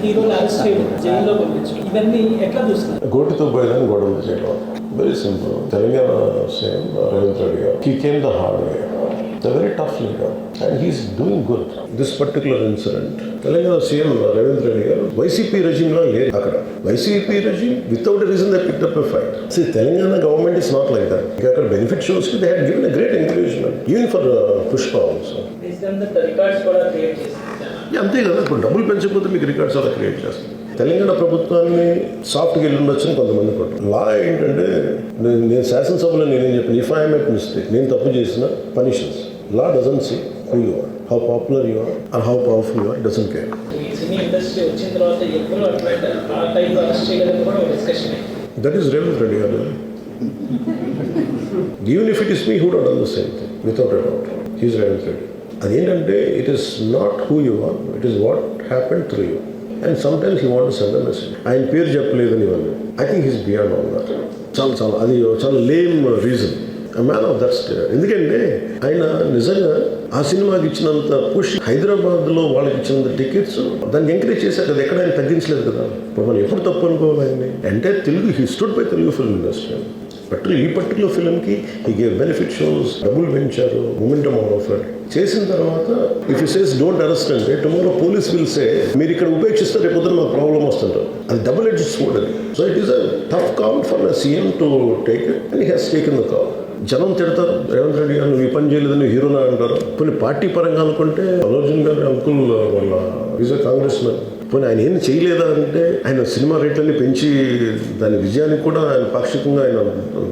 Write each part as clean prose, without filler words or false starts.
హీరోలు అరెస్ట్ చేయడం, జైల్లో పంపించడం, ఇవన్నీ ఎట్లా చూస్తున్నారు? గోటితో పోయేదాన్ని గొడవలు చేయడం. Very simple. Telangana CM Revanth Reddy గారు, he came the hard way. He's a very tough leader and he's doing good. This particular incident, Telangana CM Revanth Reddy గారు వైసీపీ రెజిమ్లో లేదు. అక్కడ YCP regime without a reason they picked up a fight. See, Telangana government is not like that. అక్కడ benefit shows కి they had given a great encouragement even for Pushpa also. Records కూడా create చేస్తారు. అంతే కదా, ఇప్పుడు డబ్బులు పెంచకపోతే మీకు రికార్డ్స్ అలా క్రియేట్ చేస్తారు. తెలంగాణ ప్రభుత్వాన్ని సాఫ్ట్గా వెళ్ళి ఉండొచ్చు అని కొంతమంది కూడా. లా ఏంటంటే, నేను శాసనసభలో నేనేం చెప్పాను, ఇఫ్ ఐ మేక్ మిస్టేక్, నేను తప్పు చేసిన punishments. Law doesn't see who you are, how popular you are and how powerful you are, doesn't care. Cine industry వచ్చిన తర్వాత ఎవరు అట్లా ఆ టైప్ అరెస్ట్ చేయడం కూడా ఒక discussion. That is Revanth Reddy గారు. Even if it is me, who would done the same thing without a doubt. He is Revanth Reddy. అదేంటంటే, it is not who you are, it is what happened through you. And some times he want to send a message. ఆయన పేరు చెప్పలేదని ఇవన్నీ. I think he's beyond all that. అది చాలా lame reason. Man of that state. ఎందుకంటే ఆయన నిజంగా ఆ సినిమాకి ఇచ్చినంత పుష్, హైదరాబాద్లో వాళ్ళకి ఇచ్చినంత టికెట్స్ దాన్ని ఎంకరేజ్ చేశారు కదా, ఎక్కడ ఆయన తగ్గించలేదు కదా. ఇప్పుడు మనం ఎప్పుడు తప్పు అనుకోవాలి ఆయన్ని అంటే, Telugu he stood by Telugu film industry. ఈ పర్టికులర్ ఫిల్మ్కి ఈ గేవ్ బెనిఫిట్ షోస్, డబ్బులు పెంచారు, మొమెంటమ్ ఆఫర్ చేసిన తర్వాత if you says don't arrest అంటే, టుమారో పోలీస్ విల్ సే మీరు ఇక్కడ ఉపేక్షిస్తే రేపు పొద్దున మాకు ప్రాబ్లం వస్తుంటారు. అది డబుల్ ఎడ్జ్ స్వోర్డ్ అది. So it is a tough call for the CM to take it and he has taken the call. జనం తిడతారు, రేవంత్ రెడ్డి గారు నువ్వు ఈ పని చేయలేదు, నువ్వు హీరోనా అంటారు. కొన్ని పార్టీ పరంగా అనుకుంటే అల్లు అర్జున్ గారి అంకుల్ వాళ్ళ ఈజ్ అ కాంగ్రెస్ మ్యాన్. పోనీ ఆయన ఏం చేయలేదా అంటే, ఆయన సినిమా రేట్లన్నీ పెంచి దాని విజయానికి కూడా ఆయన పాక్షికంగా ఆయన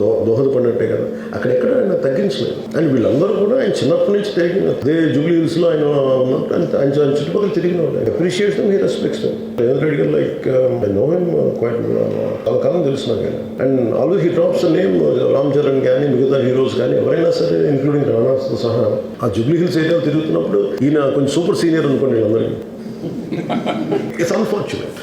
దోహదపడినట్టే కదా. అక్కడెక్కడ ఆయన తగ్గించలేదు. అండ్ వీళ్ళందరూ కూడా ఆయన చిన్నప్పటి నుంచి తిరిగిన అదే జూబ్లీ హిల్స్లో ఆయన ఉన్నట్టు ఆయన చుట్టుపక్కల తిరిగిన వాళ్ళు. Appreciation he respects Revanth Reddy గారు. Like I know him quite చాలా కాలం తెలుసు నాకు ఆయన. And always he drops name Ram Charan కానీ మిగతా హీరోస్ కానీ ఎవరైనా సరే, ఇంక్లూడింగ్ రాణాతో సహా, ఆ జూబ్లీ హిల్స్ ఏరియాలో తిరుగుతున్నప్పుడు ఈయన కొంచెం సూపర్ సీనియర్ అనుకోండి వీళ్ళందరికీ. It's unfortunate.